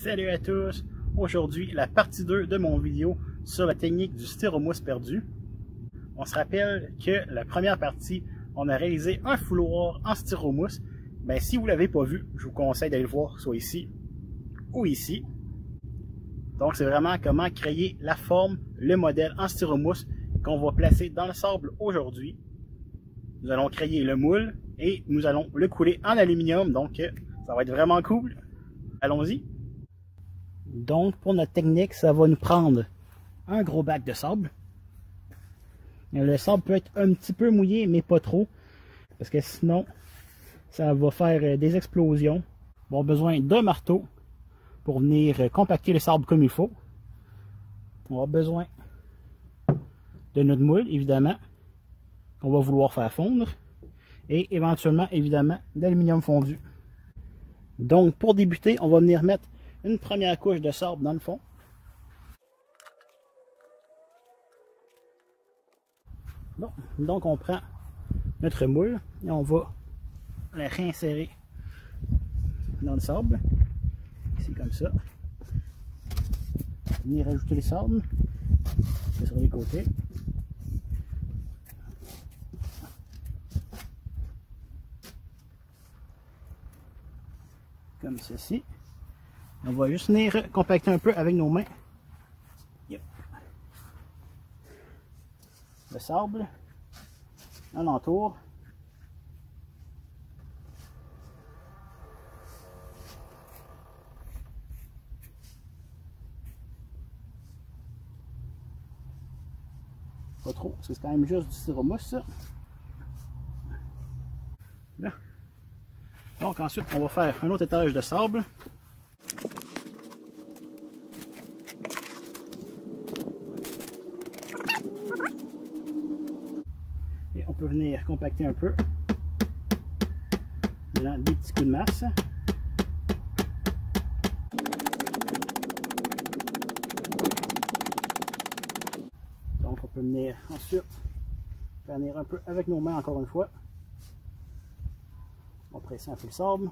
Salut à tous! Aujourd'hui, la partie 2 de mon vidéo sur la technique du styromousse perdu. On se rappelle que la première partie, on a réalisé un fouloir en styromousse. Ben, si vous ne l'avez pas vu, je vous conseille d'aller le voir soit ici ou ici. Donc, c'est vraiment comment créer la forme, le modèle en styromousse qu'on va placer dans le sable aujourd'hui. Nous allons créer le moule et nous allons le couler en aluminium. Donc, ça va être vraiment cool. Allons-y! Donc, pour notre technique, ça va nous prendre un gros bac de sable. Le sable peut être un petit peu mouillé, mais pas trop, parce que sinon, ça va faire des explosions. On va avoir besoin d'un marteau pour venir compacter le sable comme il faut. On va avoir besoin de notre moule, évidemment, qu'on va vouloir faire fondre. Et éventuellement, évidemment, d'aluminium fondu. Donc, pour débuter, on va venir mettre une première couche de sable dans le fond. Bon, donc on prend notre moule et on va la réinsérer dans le sable. Ici comme ça. Venir ajouter les sables sur les côtés. Comme ceci. On va juste venir compacter un peu avec nos mains. Yep. Le sable alentour. Pas trop, parce que c'est quand même juste du styromousse ça. Là. Donc ensuite on va faire un autre étage de sable. Et on peut venir compacter un peu. Dans des petits coups de masse. Donc on peut venir ensuite faire venir un peu avec nos mains encore une fois. On va presser un peu le sable.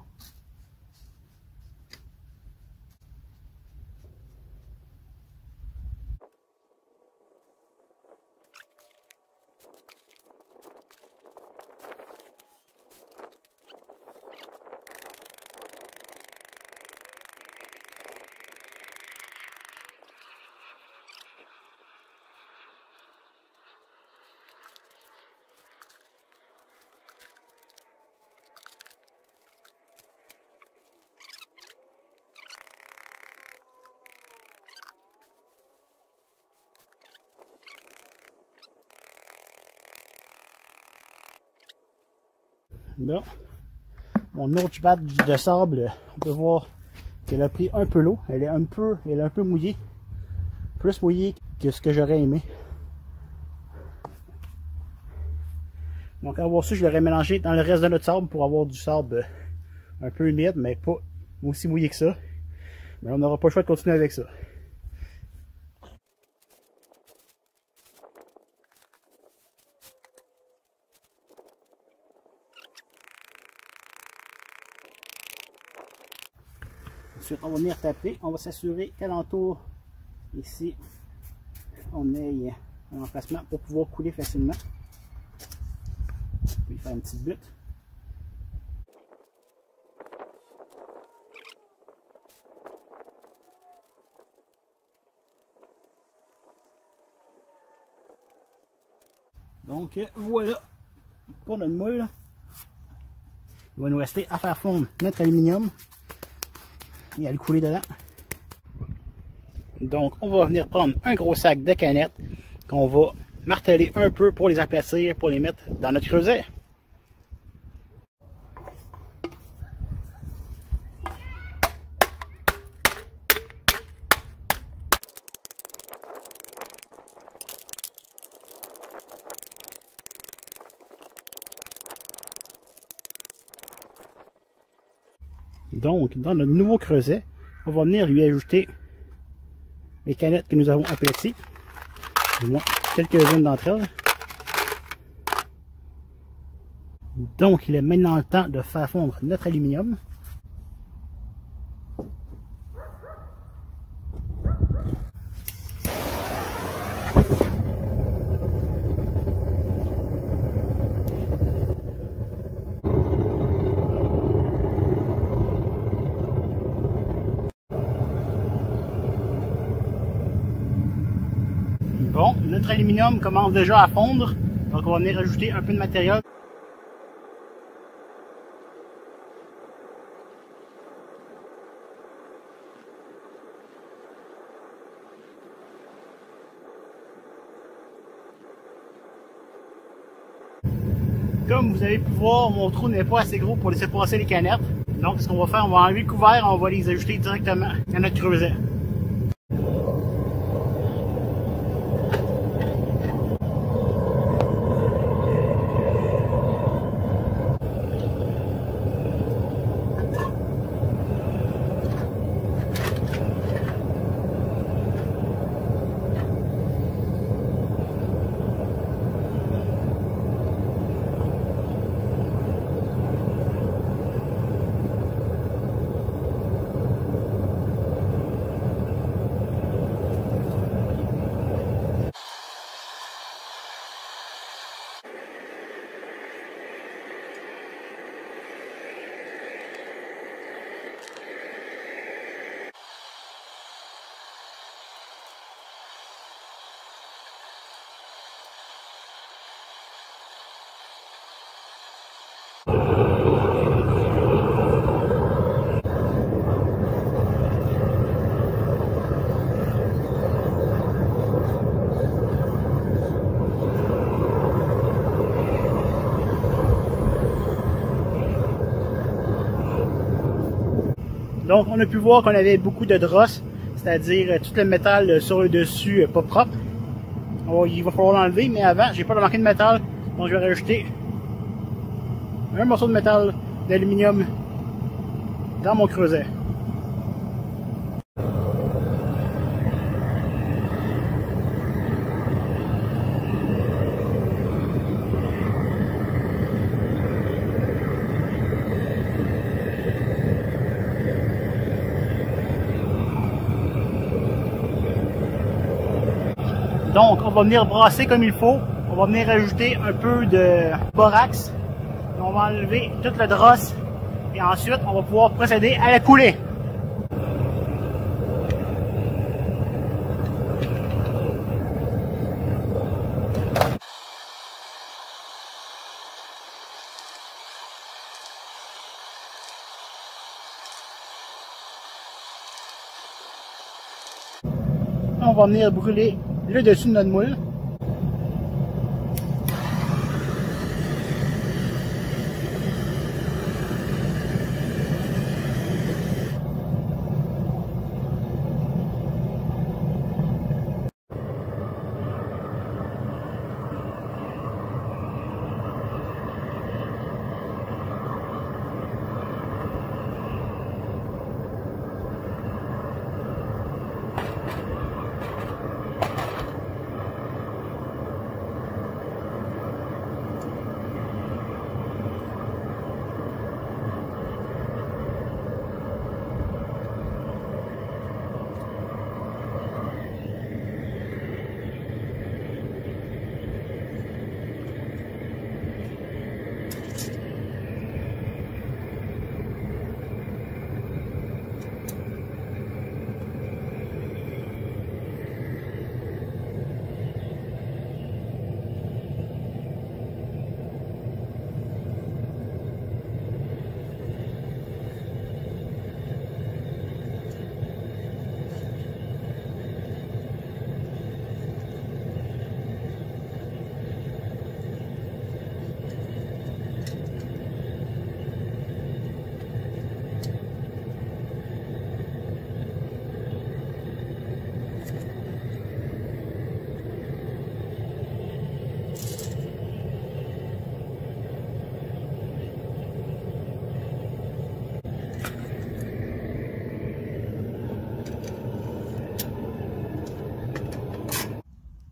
Là, mon autre batch de sable, on peut voir qu'elle a pris un peu l'eau. Elle est un peu mouillée. Plus mouillée que ce que j'aurais aimé. Donc, à voir ça, je l'aurais mélangé dans le reste de notre sable pour avoir du sable un peu humide, mais pas aussi mouillé que ça. Mais on n'aura pas le choix de continuer avec ça. Ensuite, on va venir taper. On va s'assurer qu'alentour, ici, on ait un emplacement pour pouvoir couler facilement. On peut y faire une petite butte. Donc, voilà pour notre moule. Il va nous rester à faire fondre notre aluminium et à le couler dedans. Donc on va venir prendre un gros sac de canettes qu'on va marteler un peu pour les aplatir, pour les mettre dans notre creuset. Donc, dans notre nouveau creuset, on va venir lui ajouter les canettes que nous avons aplaties. Du moins, quelques-unes d'entre elles. Donc, il est maintenant le temps de faire fondre notre aluminium. notre aluminium commence déjà à fondre, donc on va venir rajouter un peu de matériel. Comme vous avez pu voir, mon trou n'est pas assez gros pour laisser passer les canettes. Donc ce qu'on va faire, on va enlever le couvert et on va les ajouter directement à notre creuset. Donc on a pu voir qu'on avait beaucoup de dross, c'est-à-dire tout le métal sur le dessus pas propre. Il va falloir l'enlever, mais avant, j'ai pas manqué de métal, donc je vais rajouter un morceau de métal d'aluminium dans mon creuset. Donc, on va venir brasser comme il faut. On va venir ajouter un peu de borax. On va enlever toute le dross. Et ensuite, on va pouvoir procéder à la coulée. On va venir brûler le dessus de notre moule.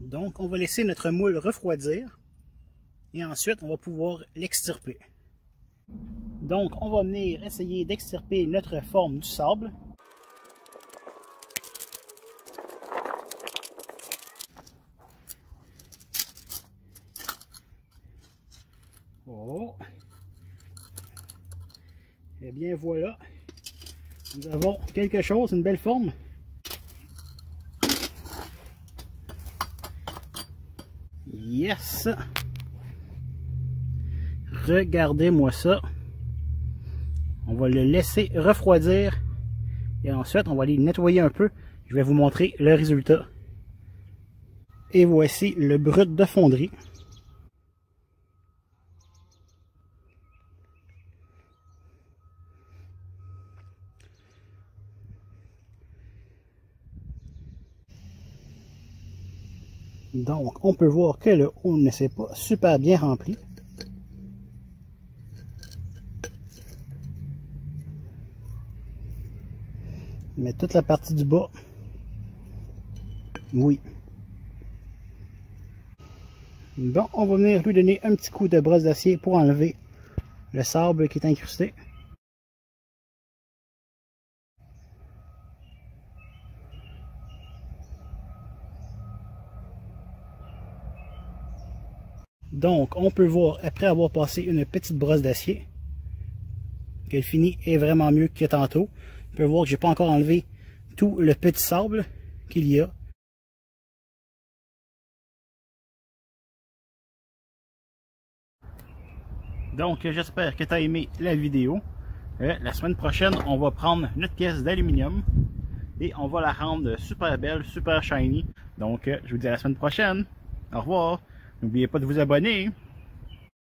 Donc, on va laisser notre moule refroidir et ensuite, on va pouvoir l'extirper. Donc, on va venir essayer d'extirper notre forme du sable. Oh! Eh bien, voilà. Nous avons quelque chose, une belle forme. Yes! Regardez-moi ça. On va le laisser refroidir. Et ensuite, on va aller nettoyer un peu. Je vais vous montrer le résultat. Et voici le brut de fonderie. Donc, on peut voir que le haut ne s'est pas super bien rempli. Mais toute la partie du bas, oui. Bon, on va venir lui donner un petit coup de brosse d'acier pour enlever le sable qui est incrusté. Donc, on peut voir, après avoir passé une petite brosse d'acier, que le fini est vraiment mieux que tantôt. On peut voir que j'ai pas encore enlevé tout le petit sable qu'il y a. Donc, j'espère que tu as aimé la vidéo. La semaine prochaine, on va prendre notre pièce d'aluminium et on va la rendre super belle, super shiny. Donc, je vous dis à la semaine prochaine. Au revoir. N'oubliez pas de vous abonner.